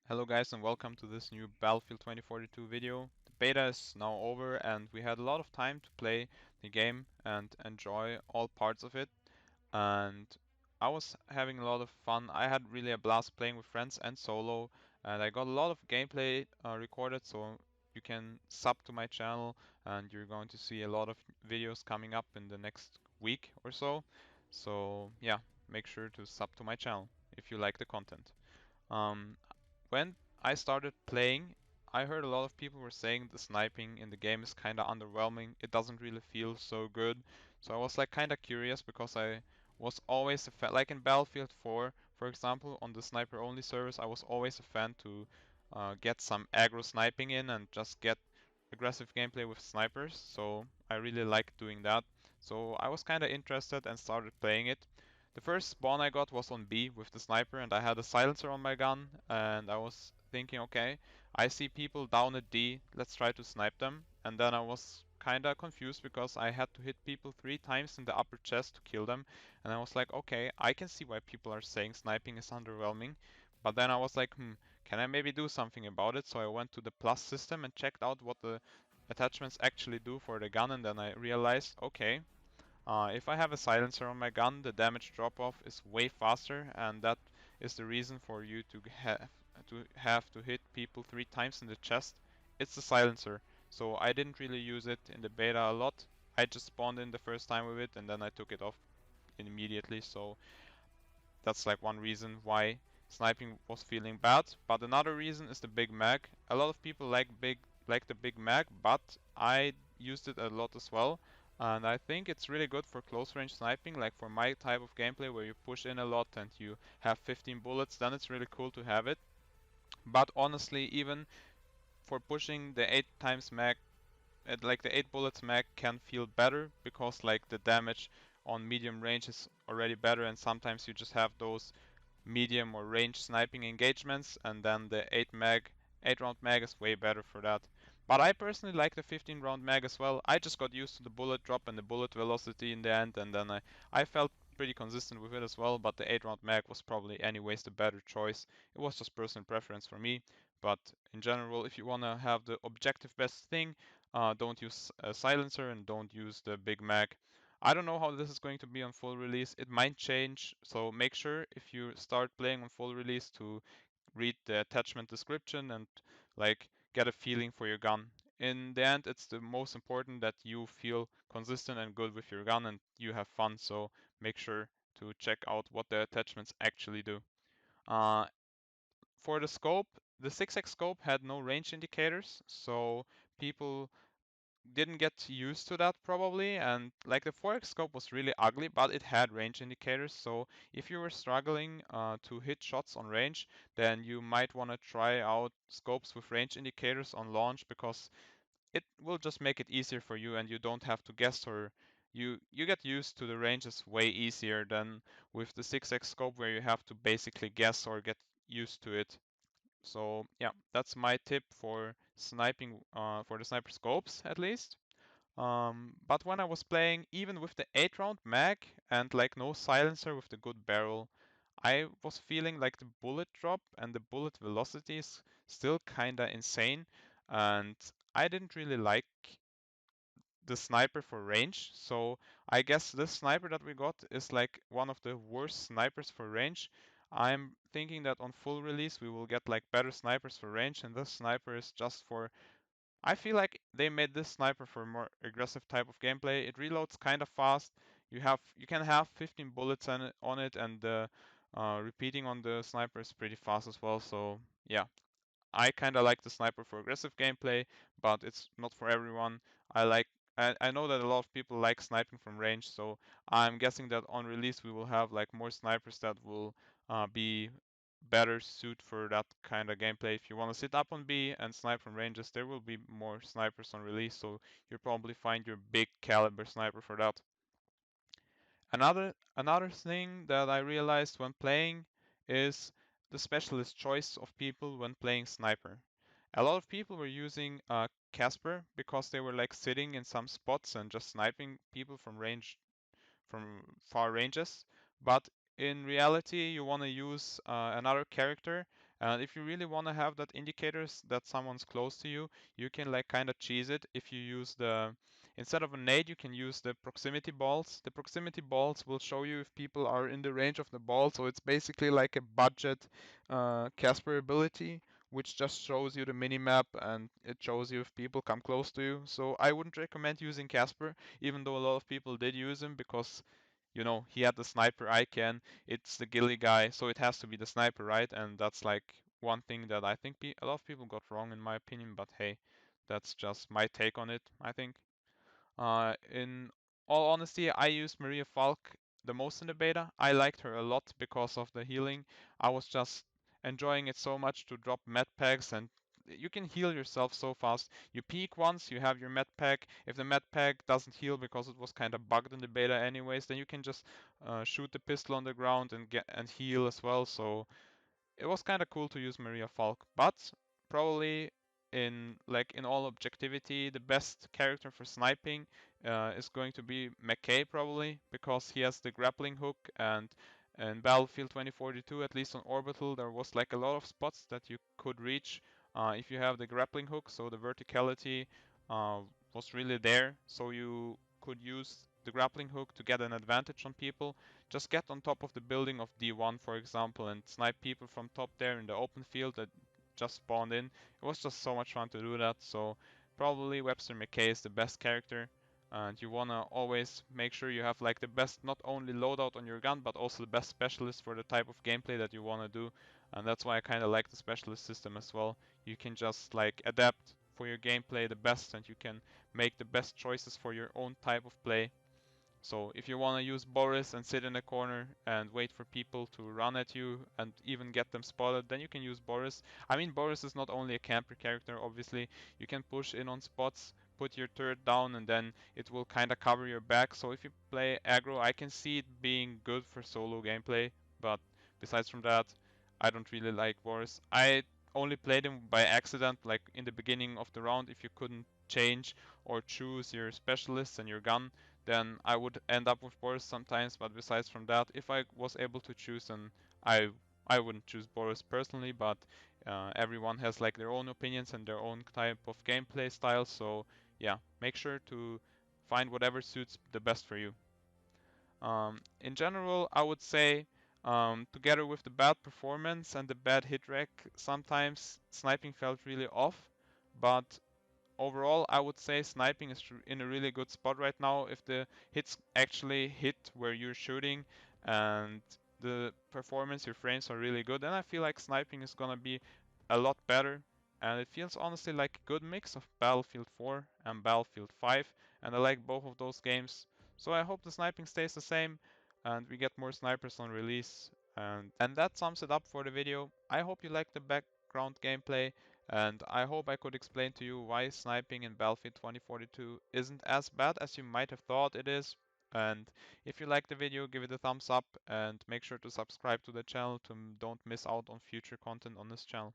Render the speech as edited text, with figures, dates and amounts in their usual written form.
Hello guys and welcome to this new Battlefield 2042 video. The beta is now over and we had a lot of time to play the game and enjoy all parts of it. And I was having a lot of fun. I had really a blast playing with friends and solo, and I got a lot of gameplay recorded, so you can sub to my channel and you're going to see a lot of videos coming up in the next week or so. So yeah, make sure to sub to my channel if you like the content. Um, when I started playing, I heard a lot of people were saying the sniping in the game is kind of underwhelming. It doesn't really feel so good. So I was like kind of curious because I was always a fan, like in Battlefield 4, for example, on the sniper only servers, I was always a fan to get some aggro sniping in and just get aggressive gameplay with snipers. So I really like doing that. So I was kind of interested and started playing it. The first spawn I got was on B with the sniper and I had a silencer on my gun and I was thinking, okay, I see people down at D, let's try to snipe them. And then I was kinda confused because I had to hit people 3 times in the upper chest to kill them. And I was like, okay, I can see why people are saying sniping is underwhelming. But then I was like, can I maybe do something about it? So I went to the plus system and checked out what the attachments actually do for the gun and then I realized, okay, if I have a silencer on my gun, the damage drop-off is way faster, and that is the reason for you to hit people 3 times in the chest. It's the silencer, so I didn't really use it in the beta a lot. I just spawned in the first time with it, and then I took it off immediately. So that's like one reason why sniping was feeling bad. But another reason is the big mag. A lot of people like the big mag, but I used it a lot as well. And I think it's really good for close range sniping, like for my type of gameplay where you push in a lot and you have 15 bullets, then it's really cool to have it. But honestly, even for pushing the 8 times mag, like the 8 bullets mag can feel better because like the damage on medium range is already better and sometimes you just have those medium or range sniping engagements, and then the 8 round mag is way better for that. But I personally like the 15 round mag as well. I just got used to the bullet drop and the bullet velocity in the end, and then I felt pretty consistent with it as well, but the 8 round mag was probably anyways the better choice. It was just personal preference for me, but in general, if you want to have the objective best thing, don't use a silencer and don't use the big mag. I don't know how this is going to be on full release. It might change, so make sure if you start playing on full release to read the attachment description and like get a feeling for your gun. In the end, it's the most important that you feel consistent and good with your gun and you have fun, so make sure to check out what the attachments actually do. Uh, for the scope, the 6x scope had no range indicators, so people didn't get used to that probably, and like the 4x scope was really ugly, but it had range indicators, so if you were struggling to hit shots on range, then you might want to try out scopes with range indicators on launch because it will just make it easier for you and you don't have to guess, or you get used to the ranges way easier than with the 6x scope where you have to basically guess or get used to it. So yeah, that's my tip for sniping, for the sniper scopes at least. But when I was playing, even with the 8 round mag and like no silencer with the good barrel, I was feeling like the bullet drop and the bullet velocity is still kinda insane. And I didn't really like the sniper for range. So I guess this sniper that we got is like one of the worst snipers for range. I'm thinking that on full release we will get like better snipers for range, and this sniper is just for, I feel like they made this sniper for a more aggressive type of gameplay. It reloads kind of fast. You can have 15 bullets on it, and the repeating on the sniper is pretty fast as well. So yeah, I kind of like the sniper for aggressive gameplay, but it's not for everyone. I like I know that a lot of people like sniping from range, so I'm guessing that on release we will have like more snipers that will be better suit for that kind of gameplay. If you want to sit up on B and snipe from ranges, there will be more snipers on release, so you'll probably find your big caliber sniper for that. Another thing that I realized when playing is the specialist choice of people when playing sniper. A lot of people were using Casper because they were like sitting in some spots and just sniping people from far ranges. But in reality, you want to use another character, And if you really want to have that indicators that someone's close to you, you can like kind of cheese it if you use the, instead of a nade, you can use the proximity balls. The proximity balls will show you if people are in the range of the ball. So it's basically like a budget Casper ability, which just shows you the minimap and it shows you if people come close to you. So I wouldn't recommend using Casper, even though a lot of people did use him because he had the sniper icon. It's the ghillie guy, so it has to be the sniper, right? And that's like one thing that I think a lot of people got wrong in my opinion, but hey, that's just my take on it, I think. In all honesty, I used Maria Falk the most in the beta. I liked her a lot because of the healing. I was just enjoying it so much to drop med packs, and you can heal yourself so fast. You peek once, you have your med pack. If the med pack doesn't heal because it was kind of bugged in the beta anyways, then you can just shoot the pistol on the ground and get and heal as well. So it was kind of cool to use Maria Falk, but probably in all objectivity, the best character for sniping is going to be McKay probably because he has the grappling hook and in Battlefield 2042, at least on orbital, there was like a lot of spots that you could reach if you have the grappling hook. So the verticality uh, was really there, so you could use the grappling hook to get an advantage on people. Just get on top of the building of D1, for example, and snipe people from top there in the open field that just spawned in. It was just so much fun to do that. So probably Webster McKay is the best character. And you wanna always make sure you have like the best not only loadout on your gun, but also the best specialist for the type of gameplay that you wanna do. And that's why I kinda like the specialist system as well. You can just like adapt for your gameplay the best, and you can make the best choices for your own type of play. So if you want to use Boris and sit in a corner and wait for people to run at you and even get them spotted, then you can use Boris. I mean, Boris is not only a camper character, obviously. You can push in on spots, put your turret down, and then it will kind of cover your back. So if you play aggro, I can see it being good for solo gameplay. But besides from that, I don't really like Boris. I only played him by accident, like in the beginning of the round. If you couldn't change or choose your specialists and your gun, then I would end up with Boris sometimes. But besides from that, if I was able to choose, then I I wouldn't choose Boris personally. But everyone has like their own opinions and their own type of gameplay style. So yeah, make sure to find whatever suits the best for you. In general, I would say together with the bad performance and the bad hit rec, sometimes sniping felt really off. But overall, I would say sniping is in a really good spot right now. If the hits actually hit where you're shooting and the performance, your frames are really good, then I feel like sniping is gonna be a lot better. And it feels honestly like a good mix of Battlefield 4 and Battlefield 5, and I like both of those games. So I hope the sniping stays the same and we get more snipers on release. And that sums it up for the video. I hope you liked the background gameplay. And I hope I could explain to you why sniping in Battlefield 2042 isn't as bad as you might have thought it is. And if you liked the video, give it a thumbs up and make sure to subscribe to the channel to don't miss out on future content on this channel.